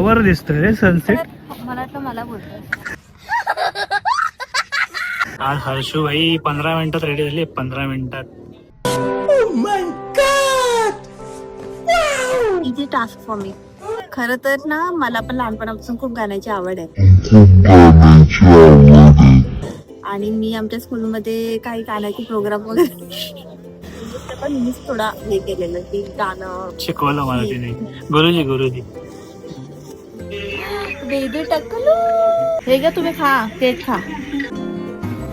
Power दिसतोय रे sunset. मला वाटलं मला बोलतोय. आज हर्षू भाई 15 मिनिटात रेडी झाली. 15 मिनिटात. Easy task for me. खरं तर ना मला पण लहानपणापासून खूप गाण्याची आवड आहे. आणि मी आमच्या स्कूलमध्ये काही गाण्याचे प्रोग्राम वगैरे पण मीच थोडा हे केलेलं की गाणं शिकवलं मला तिने. गुरुजी बेबी टकलू. हे ग तुम्ही खा, तेच खा.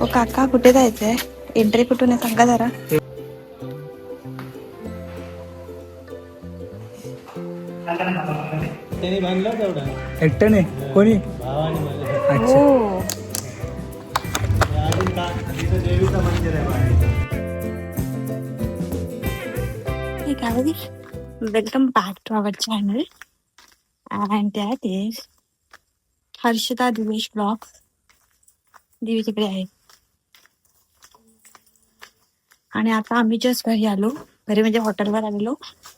ओ काका कुठे जायचंय? एंट्री कुठून आहे सांगा जरा. त्याने बांधला तेवढा एकट्याने कोणी? भावाने मला. अच्छा. अजून का तिथं देवीचं मंदिर आहे बाहेर. Welcome back to our channel and that is Harshada Divesh blog. दिवे तिकडे आहे. आणि आता आम्ही जस्ट घरी आलो. घरी म्हणजे हॉटेलवर आलेलो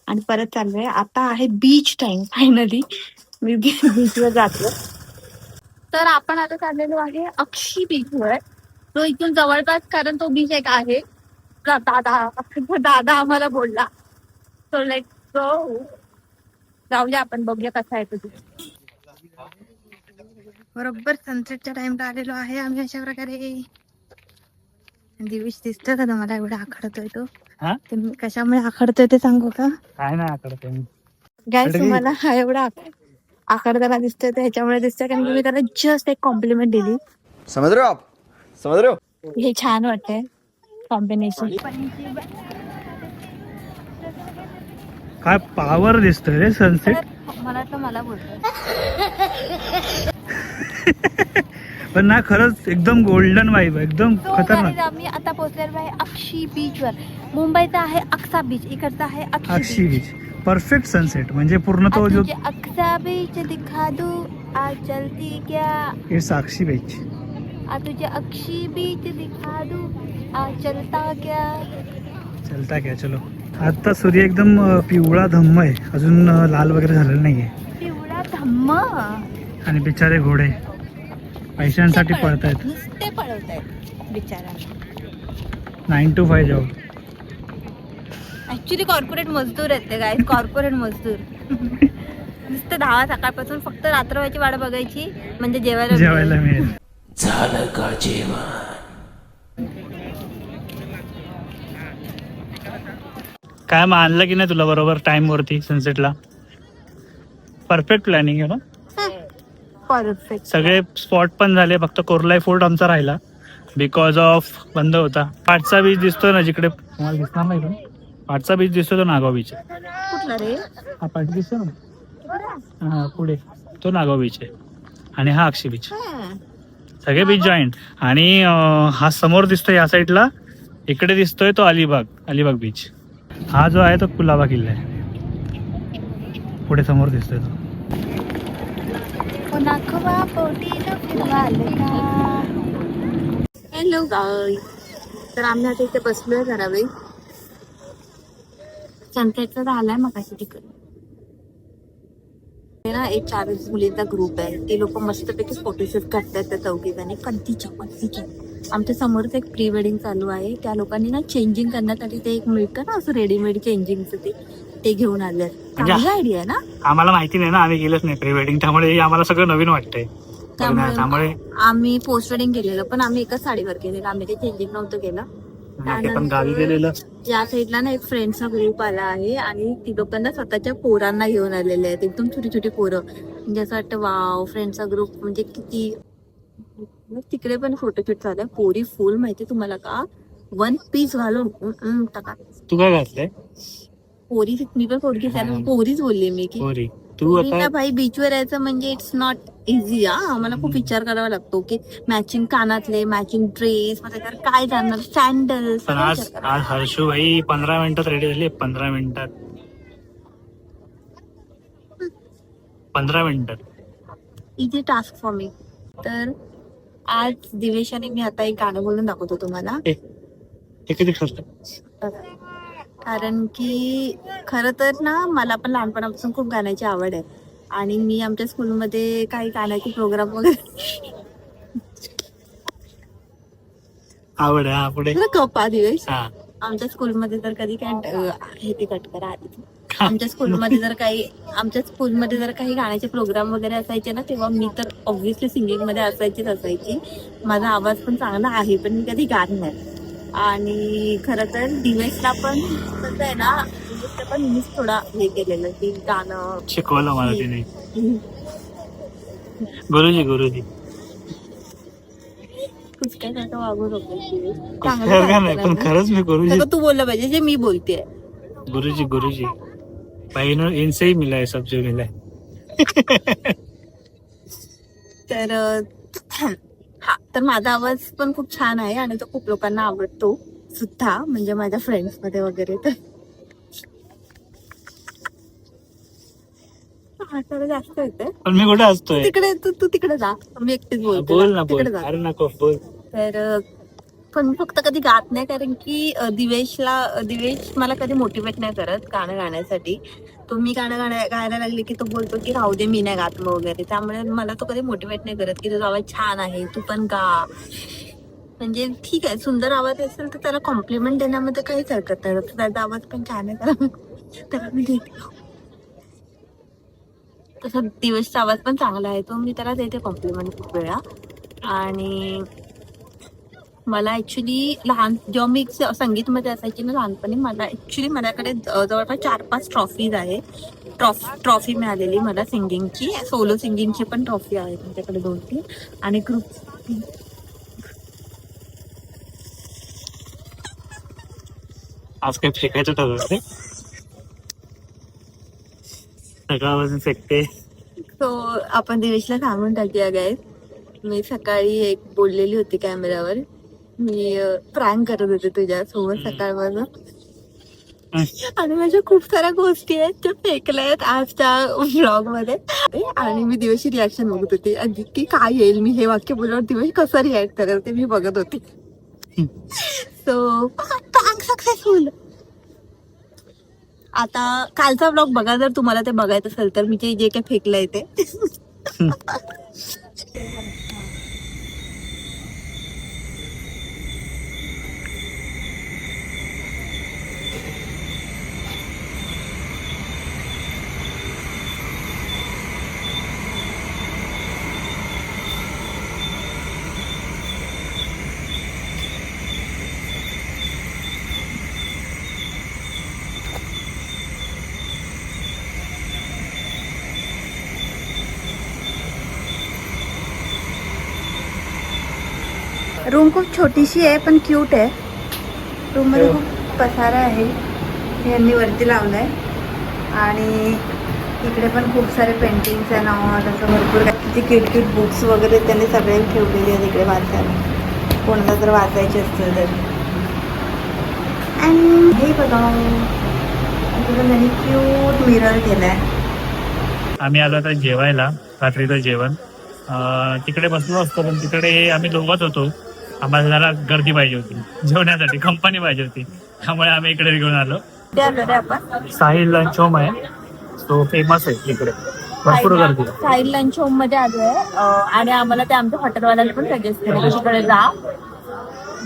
आणि परत चाललोय. आता आहे बीच टाइम. फायनली मी बीचवर जातो. तर आपण आता चाललेलो आहे अक्षी बीचवर. तो इथून जवळपास, कारण तो बीच एक आहे. दादा आम्हाला बोलला. So let's go. जाऊया आपण, बघूया कसा आहे तो. बरोबर सनसेटच्या टाइमला आलेलो आहे आम्ही. अशा प्रकारे दिवेश दिसतोय का तुम्हाला? एवढा आखडतोय तो. ते मी कशामुळे आखडतोय ते सांगू का? काय नाही आकडतोय मी. गाईस तुम्हाला हा एवढा आखडताना दिसतोय तर ह्याच्यामुळे दिसतोय कारण की मी त्याला जस्ट एक कॉम्प्लिमेंट दिली. समझ रहे हो आप? समझ रहे हो? हे छान वाटतंय कॉम्बिनेशन. काय पावर दिसतोय रे सनसेट. मला वाटलं मला बोलतोय. पण ना खरंच एकदम गोल्डन वाईब, एकदम खतरनाक. आम्ही आता पोहोचलेलो आहे अक्षी बीचवर. मुंबईचा आहे अक्सा बीच, इकडचा आहे अक्षी अक्षी बीच. परफेक्ट सनसेट म्हणजे पूर्ण तो जो अक्सा बीच दिखा दू आज चलती क्या. It's Akshi beach. तुझे अक्षी बीच दिखा दू आज चलता क्या. चलता क्या चलो. आता सूर्य एकदम पिवळा धम्म आहे, अजून लाल वगैरे झालेलं नाहीये. पिवळा धम्म. आणि बिचारे घोडे पैशांसाठी पळतायत. नुसते पळवतायत बिचारा. 9 to 5 जॉब. ऍक्च्युली कॉर्पोरेट मजदूर आहेत ते. काय कॉर्पोरेट मजदूर. नुसतं 10 सकाळपासून फक्त रात्र व्हायची वाट बघायची म्हणजे जेवायला मिळेल. झालं का जेवण? काय मग आणलं की नाही तुला बरोबर टाइम वरती सनसेटला? परफेक्ट प्लॅनिंग आहे ना. परफेक्ट. सगळे स्पॉट पण झाले, फक्त कोरलाई फोर्ट आमचा राहिला बिकॉज ऑफ बंद होता. पाटचा बीच दिसतोय ना जिकडे, तुम्हाला दिसणार नाही पण पाटचा बीच दिसतो तो नागाव बीच आहे. कुठला रे? हा पाट दिसतो ना, हा पुढे तो नागाव बीच आहे आणि हा अक्षी बीच. सगळे बीच जॉईंट. आणि हा समोर दिसतोय या साईडला, इकडे दिसतोय तो अलिबाग बीच. हा जो आहे तो कुलाबा किल्ला आहे, पुढे समोर दिसतोय तो. Hello guys. तर आम्ही आता इथे बसलोय जरा वेळ. सनसेटचा झालाय मग अशी तिकडे ना एक 4 मुलींचा ग्रुप आहे. ते लोक मस्तपैकी फोटोशूट करतात त्या चौघीजणी. कधीच्या आमच्या समोरच एक प्री वेडिंग चालू आहे. त्या लोकांनी ना चेंजिंग करण्यासाठी ते एक मिळतं ना असं रेडीमेड चेंजिंगचं, ते घेऊन आले. चांगली आयडिया आहे ना. आम्हाला माहिती नाही ना, आम्ही गेलोच नाही प्री वेडिंग, त्यामुळे आम्हाला सगळं नवीन वाटतंय. त्यामुळे आम्ही पोस्ट वेडिंग केलेलं, पण आम्ही एकाच साडीवर केलेलं. आम्ही ते चेंजिंग नव्हतं केलं. पण गावी गेलेलं. या साईडला ना एक फ्रेंड्सचा ग्रुप आला आहे आणि ती लोकांना स्वतःच्या पोरांना घेऊन आलेले आहेत. एकदम छोटी पोरं. म्हणजे असं वाटतं वाव, फ्रेंड्सचा ग्रुप म्हणजे किती. तिकडे पण फोटोशूट चालू आहे. पोरी फुल माहिती तुम्हाला का 1 पीस घालून टाका. तू काय घातलंय? पोरी, मी पण पोरगी पोरीच बोलली मी की तू आता भाई बीचवर यायचं म्हणजे इट्स नॉट इझी. आम्हाला खूप विचार करावा लागतो की मॅचिंग कानातले, मॅचिंग ड्रेस, काय जाणार, सँडल. पण आज हर्षू भाई 15 मिनिटात रेडी झाली. 15 मिनिटात. Easy task for me. तर आज दिवेश आणि मी आता एक गाणं बोलून दाखवतो तुम्हाला. किती खर्च? कारण की खरं तर ना मला पण लहानपणापासून खूप गाण्याची आवड आहे. आणि मी आमच्या स्कूलमध्ये काही गाण्याचे प्रोग्राम वगैरे आवड आहे. हा पुढे कपा दिवस हा आमच्या स्कूलमध्ये जर कधी काय हे ते कट करा आधी. आमच्या स्कूलमध्ये जर काही गाण्याचे प्रोग्राम वगैरे असायचे ना, तेव्हा मी तर ऑब्व्हियसली सिंगिंग मध्ये असायची. माझा आवाज पण चांगला आहे, पण मी कधी गात नाही. आणि खरं तर दिवेशला पण कसं आहे ना, दिवेशला पण मीच थोडा हे केलेलं की गाणं शिकवलं मला तिने. गुरुजी कुछ काय सारखं वागू नको दिवेश. नाही पण खरंच मी गुरुजी सगळं तू बोललं पाहिजे जे मी बोलतेय. गुरुजी भाई इनसे ही मिला है, सब जो मिला है. तर हा, तर माझा आवाज पण खूप छान आहे आणि तो खूप लोकांना आवडतो सुद्धा, म्हणजे माझ्या फ्रेंड्स मध्ये वगैरे. तर हाताला जास्त येते. पण मी कुठे असतोय? तिकडे तू तिकडे जा, मी एकटीच बोलते. बोल ना, बोल. तिकडे जा. अरे नको बोल. तर पण फक्त कधी गात नाही, कारण की दिवेश मला कधी मोटिवेट नाही करत गाणं गाण्यासाठी. तो मी गाणं गायला लागले की तो बोलतो की राहू दे, मी नाही गात वगैरे. त्यामुळे मला तो कधी मोटिवेट नाही करत की तुझा आवाज छान आहे, तू पण गा. म्हणजे ठीक आहे, सुंदर आवाज असेल तर त्याला कॉम्प्लिमेंट देण्यामध्ये काहीच हरकत नाही. त्याचा आवाज पण छान आहे, त्याला मी देते. तसं दिवसचा आवाज पण चांगला आहे, तो मी त्याला देते कॉम्प्लिमेंट खूप वेळा. आणि मला ऍक्च्युली जेव्हा मी संगीतमध्ये असायची ना लहानपणी, माझ्याकडे जवळपास 4-5 ट्रॉफीज आहे. ट्रॉफी मिळालेली मला सिंगिंगची, सोलो सिंगिंगची पण ट्रॉफी आहे माझ्याकडे 2-3. आणि ग्रुप आज काही फेकायचं ठरवलं ते सकाळपासून फेकते. सो आपण दिवेशला सांगून टाकूया गाईज. मी सकाळी एक बोललेली होती कॅमेरावर, मी प्रँक करत होते तुझ्यासोबत सकाळपासून. आणि माझ्या खूप साऱ्या गोष्टी आहेत ज्या फेकल्या आहेत आजच्या व्लॉग मध्ये. आणि मी दिवशी रिॲक्शन बघत होती की काय येईल, मी हे वाक्य बोलल्यावर दिवस कसं रिॲक्ट करेल ते मी बघत होती. So prank successful. आता कालचा व्लॉग बघा जर तुम्हाला ते बघायचं असेल तर, मी जे काही फेकलंय ते. रूम खूप छोटीशी आहे पण क्यूट आहे. रूम मध्ये खूप पसारा आहे, हे यांनी वरती लावलंय. आणि इकडे पण खूप सारे पेंटिंग्स आहे ना, असं भरपूर किती क्यूट क्यूट बुक्स वगैरे त्यांनी सगळे ठेवलेले आहेत इकडे वाचायला, कोणाला जर वाचायचे असतील तर. आणि हे बघा, इकडे त्यांनी क्यूट मिरर केलाय. आम्ही आलो आता जेवायला, रात्रीचं जेवण. तिकडे बसलो असतो, पण तिकडे आम्ही दोघंच होतो. आम्हाला जरा गर्दी पाहिजे होती जेवण्यासाठी, कंपनी पाहिजे होती, त्यामुळे आम्ही इकडे घेऊन आलो. साहिल लंच होम आहे, तो फेमस आहे इकडे, भरपूर गर्दी. साहिल लंच होम मध्ये आलोय आणि आम्हाला ते आमच्या हॉटेलवाल्याने पण सजेस्ट केलं की तिकडे जा.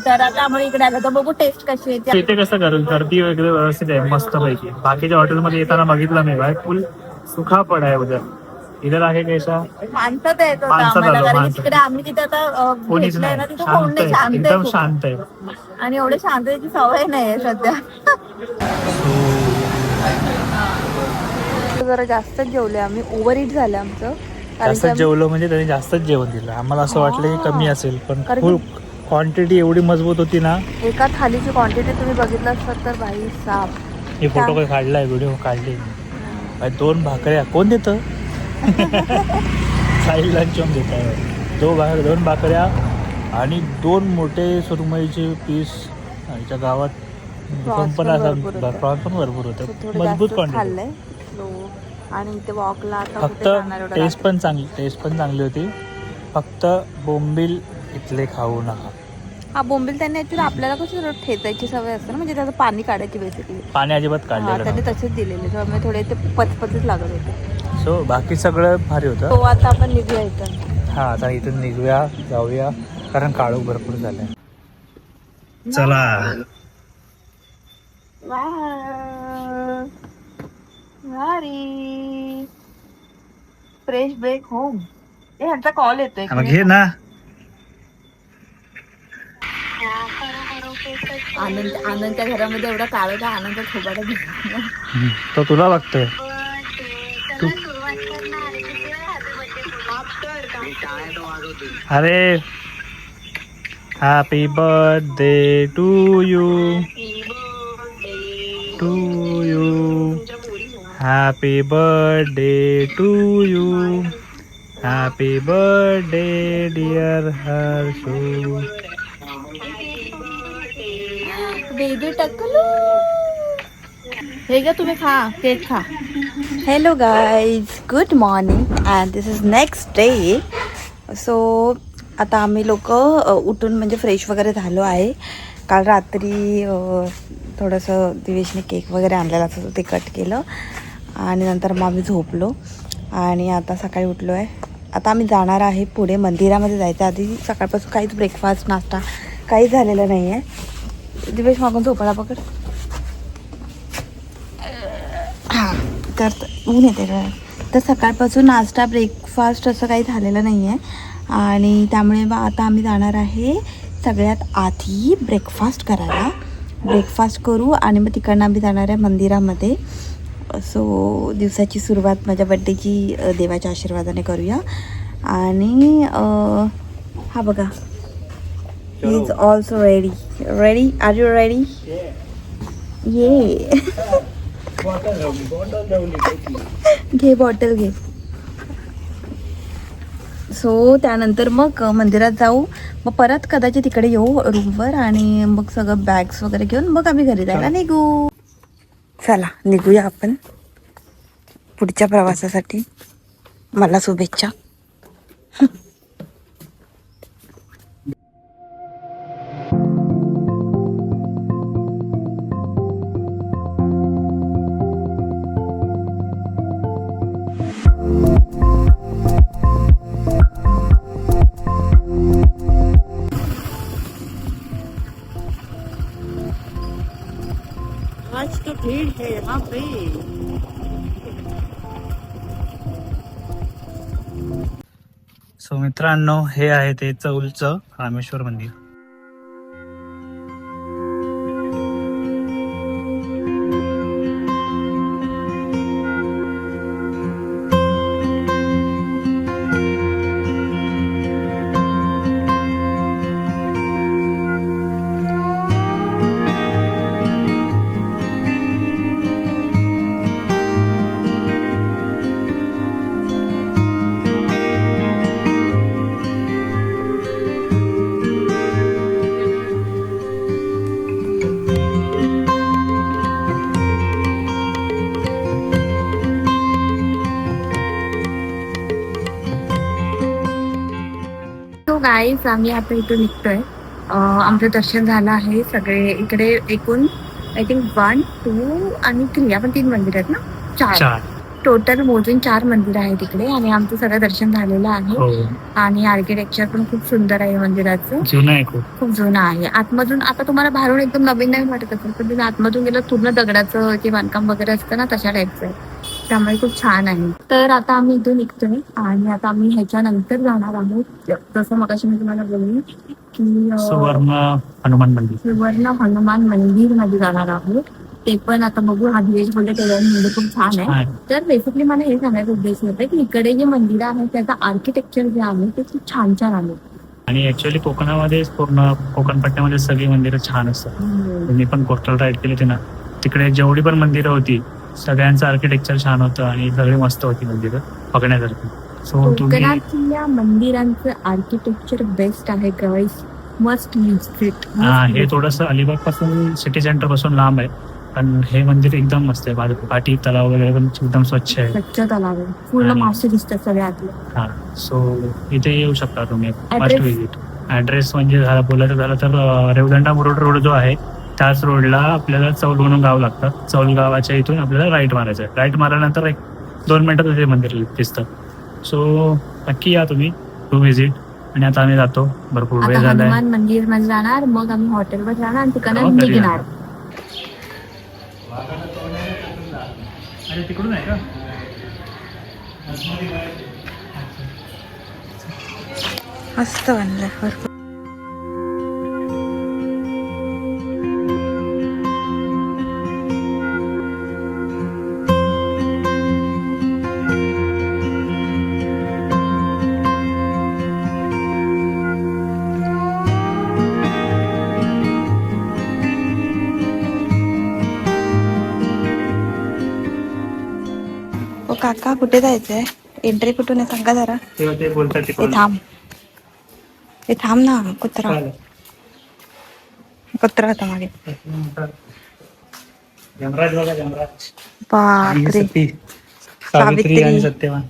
तर आता आम्हाला इकडे आलं तर बघू टेस्ट कशी येते. इथे कसं करेल, गर्दी वगैरे व्यवस्थित आहे मस्त पैकी. बाकीच्या हॉटेलमध्ये येताना बघितलं मी बाय फुल सुखा पडा आहे उधर, इधर आहे कैसा माणसात येत होतं तिकडे. आम्ही तिथे आता कोणीच भेटलोय नाही, ना, तिथे शांत कोण नाही, आहे, शांत एकदम आहे शांत आहे. खूप. आणि एवढे शांततेची सवय नाही सध्या. जरा जास्तच जेवले आम्ही, ओव्हर इट झालं आमचं. जास्त जेवलो म्हणजे त्यांनी जास्तच जेवण दिलं. आम्हाला असं वाटलं की कमी असेल, पण फुल क्वांटिटी एवढी मजबूत होती ना. एका थालीची क्वांटिटी तुम्ही बघितलं असतात तर भाई साप. हे फोटो काही काढलाय, व्हिडिओ काढले. 2 भाकऱ्या कोण देतं? साहिल लंच होम देत आहे. 2 भाकऱ्या आणि 2 मोठे सुरमईचे पीस. आमच्या गावात पण असा प्रॉन्स पण भरपूर होतं, मजबूत क्वांटिटी. आणि ते वॉकला फक्त टेस्ट पण चांगली होती. फक्त बोंबील इथले खाऊ नका. हा, बोंबील त्यांनी ऍक्च्युली आपल्याला कसं ठेचायची सवय असते ना, म्हणजे त्याचं पाणी काढायची बेसिकली. पाणी अजिबात काढलेलं त्यांनी तसेच दिलेले, त्यामुळे थोडे ते पचपचच लागत होते. सो बाकी सगळं भारी होतं. हो आता आपण निघूया इथं. हा आता इथून निघूया जाऊया कारण काळोख भरपूर झालाय. चला भारी फ्रेश ब्रेक होम. ह्यांचा कॉल येतोय. मग घे ना. आनंदच्या घरामध्ये एवढा काळ होता. आनंद थोबाडा घेतला. तो तुला बघतोय. अरे happy birthday to you happy birthday to you happy birthday dear Harshu. Baby टकलू हे घ्या तुम्ही खा. केक खा. Hello guys, good morning and this is next day. So आता आम्ही लोक उठून म्हणजे फ्रेश वगैरे झालो आहे. काल रात्री थोडंसं दिवेशने केक वगैरे आणलेला असं ते कट केलं आणि नंतर मग आम्ही झोपलो आणि आता सकाळी उठलो आहे. आता आम्ही जाणार आहे पुढे मंदिरामध्ये जायचं. आधी सकाळपासून काहीच ब्रेकफास्ट नाश्ता काहीच झालेलं नाही आहे. दिवेश मागून झोपायला पकड. हां तर ऊन येते का. तर सकाळपासून नाश्ता ब्रेकफास्ट असं काही झालेलं नाही आहे आणि त्यामुळे मग आता आम्ही जाणार आहे सगळ्यात आधी ब्रेकफास्ट करायला. ब्रेकफास्ट करू आणि मग तिकडनं आम्ही जाणार आहे मंदिरामध्ये. सो दिवसाची सुरुवात माझ्या बड्डेची देवाच्या आशीर्वादाने करूया. आणि हा बघा he is also ready. Ready are you ready. ये घे बॉटल घे. सो त्यानंतर मग मंदिरात जाऊ. मग परत कदाचित तिकडे येऊ रूमवर आणि मग सगळं बॅग्स वगैरे घेऊन मग आम्ही घरी जायला निघू. चला निघूया आपण पुढच्या प्रवासासाठी. मला शुभेच्छा. आज तो भीड़ है यहाँ पे. सो मित्रांनो हे आहे ते चौलचं रामेश्वर मंदिर. गाईज आम्ही आता इथून निघतोय. आमचं दर्शन झालं आहे. सगळे इकडे एकूण आय थिंक 1, 2 आणि 3 आपण 3 मंदिर आहेत ना. 4 टोटल मोजून 4 मंदिर आहेत इकडे आणि आमचं सगळं दर्शन झालेलं आहे. आणि आर्किटेक्चर पण खूप सुंदर आहे मंदिराचं. जुनं आहे खूप जुनं आहे. आतमधून आता तुम्हाला बाहेरून एकदम नवीन नवीन वाटत असेल पण तुम्ही आतमधून गेलं पूर्ण दगडाचं जे बांधकाम वगैरे असतं ना तशा टाईपचं आहे. त्यामुळे खूप छान आहे. तर आता आम्ही इथून निघतोय आणि आता आम्ही ह्याच्यानंतर जाणार आहोत. जसं मगाशी मी तुम्हाला बोलली की सुवर्ण हनुमान मंदिर. सुवर्ण हनुमान मंदिर मध्ये जाणार आहोत. ते पण आता बघू. हा दिवेश बोलले तेव्हा खूप छान आहे. तर बेसिकली मला हे सांगायचं उद्देश होतं की इकडे जे मंदिर आहे त्याचं आर्किटेक्चर जे आहे ते खूप छान छान आहे. आणि ऍक्च्युअली कोकणामध्ये पूर्ण कोकण पट्ट्यामध्ये सगळी मंदिरं छान असतात. मी पण कोस्टल राईड केली होती ना तिकडे जेवढी पण मंदिरं होती सगळ्यांचं आर्किटेक्चर छान होतं आणि सगळी मस्त होती मंदिरं बघण्यासारखी. सो कोकणातल्या मंदिरांचं आर्किटेक्चर बेस्ट आहे गाईस. Must visit. हे थोडस अलिबाग पासून सिटी सेंटर पासून लांब आहे पण हे मंदिर एकदम मस्त आहे. पाठी तलाव वगैरे पण एकदम स्वच्छ आहे. स्वच्छ तलाव आहे. पूर्ण मासे दिसतात सगळ्यातले. हा सो इथे येऊ शकता तुम्ही. Must visit. ऍड्रेस म्हणजे बोलायचं झालं तर रेवदंडा मुरुड रोड जो आहे त्याच रोडला आपल्याला चौल म्हणून गाव लागतं. चौल गावाच्या इथून आपल्याला राईट मारायचं आहे. राईट मारल्यानंतर एक 2 मिनिटात ते मंदिर दिसतं. सो नक्की या तुम्ही टू व्हिजिट. आणि आता आम्ही जातो, भरपूर वेळ आता झालाय. हनुमान मंदिर मध्ये जाणार, मग आम्ही हॉटेलवर जाणार आणि तिकडनं हो, घरी निघणार. अरे तिकडून आहे का? मस्त बनलंय भरपूर. ओ काका, कुठे जायचंय? एंट्री कुठून आहे सांगा जरा. तेव्हा ते बोलतात ते तिकडून. थांब, ते थांब ना. कुत्रा चालेल. कुत्रा होता मागे. यमराज बघा, यमराज. आणि बापरे, सती, सावित्री आणि सावित्री. सत्यवान.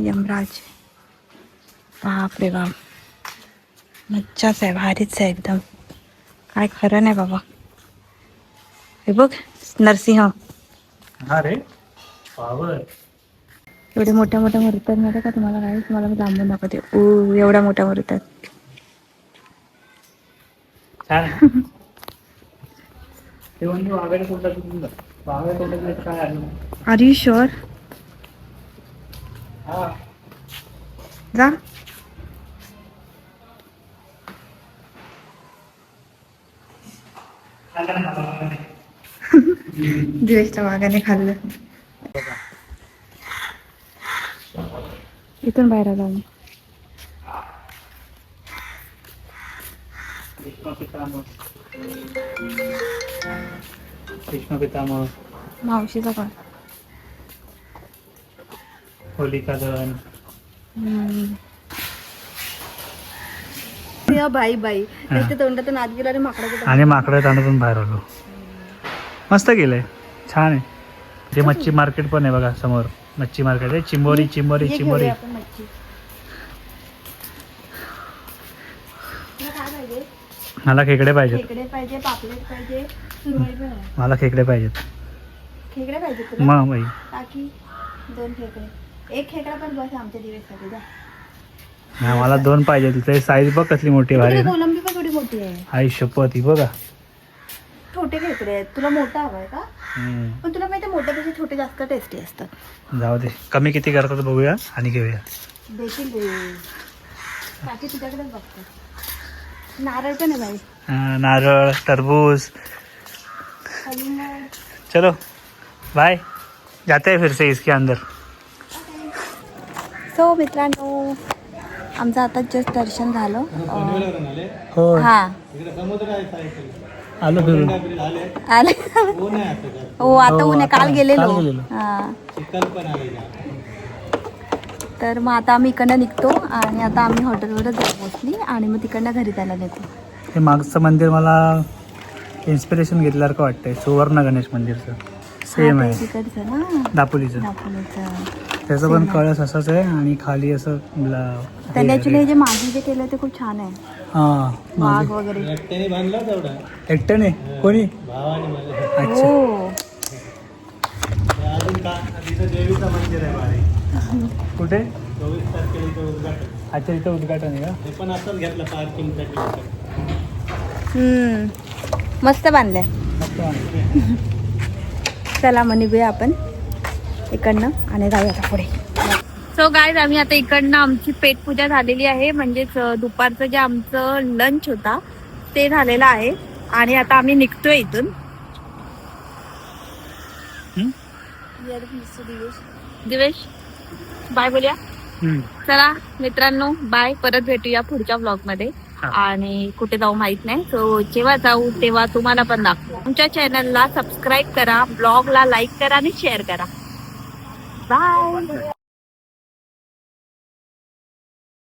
यमराज. बापरे बाप, मज्जाच आहे, भारीच आहे एकदम. काय खरं नाही बाबा. हे बघ, नरसिंह. हा रे, पावर. एवढे मोठ्या मोठ्या मूर्ती आहेत माहिती का तुम्हाला? काय तुम्हाला मी लांबून दाखवते. ओ, एवढ्या मोठ्या मूर्ती आहेत. छान. ते म्हणजे वाघाच्या तोंडात, वाघाच्या तोंडात काय आलं? Are you sure? हा. जा. दिवेशच्या वाघाने खाल्लं. इथून बाहेर आलो आम्ही. कृष्ण पितामह, मावशीचा पण. होलिका दहन. बाई बाई, त्याच्या तोंडातून आत गेला आणि माकडाचं. आणि माकडं तांडून बाहेर आलो. मस्त केलंय, छान आहे. ते मच्छी मार्केट पण आहे बघा समोर. मच्छी मार्केट आहे. चिंबोरी चिंबोरी चिंबोरी. आपण मच्छी. तुला काय पाहिजे? मला खेकडे पाहिजेत. खेकडे पाहिजे, पापलेट पाहिजे, सुरमई पण आहे. मला खेकडे पाहिजेत. खेकडे पाहिजे तुला? मग बाई, काकी 2 खेकडे. 1 खेकडा पण बस आमच्या दिवेसाठी. जा. हा, मला 2 पाहिजे. तिथे साईज बघ कसली मोठी भारी तिकडे ना. कोलंबी पण थोडी मोठी आहे. आई शपथ, ही बघा. छोटे खेकडे आहेत. तुला मोठा हवाय का? हम्म. पण तुला माहिती मोठ्यापेक्षा छोटे जास्त टेस्टी असतात. जाऊ दे, कमी किती करतात बघूया आणि घेऊया. देतील रे. काकी तुझ्याकडेच बघतात. नारळ पण आहे बाई. नारळ, टरबूज. कलिंगड. चलो बाय, जाते हैं फिर से इसके अंदर. सो मित्रांनो, आमचं आता जस्ट दर्शन झालं. हो, हा, आलो फिरून. आले. हो, आता हो, ऊन आहे. काल काल गेलेलो. गेलेलो. हा. तर मग आता आम्ही इकडनं निघतो आणि आता आम्ही हॉटेलवरच जाऊ मोस्टली आणि मग तिकडनं घरी जायला नेतो. हे मागचं मंदिर मला इन्स्पिरेशन घेतल्यासारखं वाटतंय. सुवर्ण गणेश मंदिरचं सेम हा, ते आहे, तिकडचं ना, दापोलीचं. दापोलीचं. त्याचं पण कळस असंच आहे आणि खाली असं त्यांनी ऍक्च्युली जे मागे जे केलं ते खूप छान आहे. हा, वाघ वगैरे. एकट्याने कोणी? अच्छा. हो. देवीचं मंदिर आहे बाहेर. कुठे? 24 तारखेला इथं उद्घाटन. अच्छा, इथं उद्घाटन आहे का? हे पण असंच घेतलं पार्किंगसाठी. मस्त बांधलंय. मस्त वाटलं. चला मग निघूया आपण इकडनं आणि जाऊया आता पुढे. सो गाईज, आम्ही आता इकडनं आमची पेट पूजा झालेली आहे. म्हणजेच दुपारचं जे आमचं लंच होता ते झालेलं आहे आणि आता आम्ही निघतोय इथून. दिवेश, बाय बोलूया. चला मित्रांनो, बाय. परत भेटूया पुढच्या ब्लॉग मध्ये. हा. आणि कुठे जाऊ माहित नाही. सो जेव्हा जाऊ तेव्हा तुम्हाला पण दाखवू. तुमच्या चॅनलला सबस्क्राईब करा, ब्लॉगला लाईक करा आणि शेअर करा. बाय.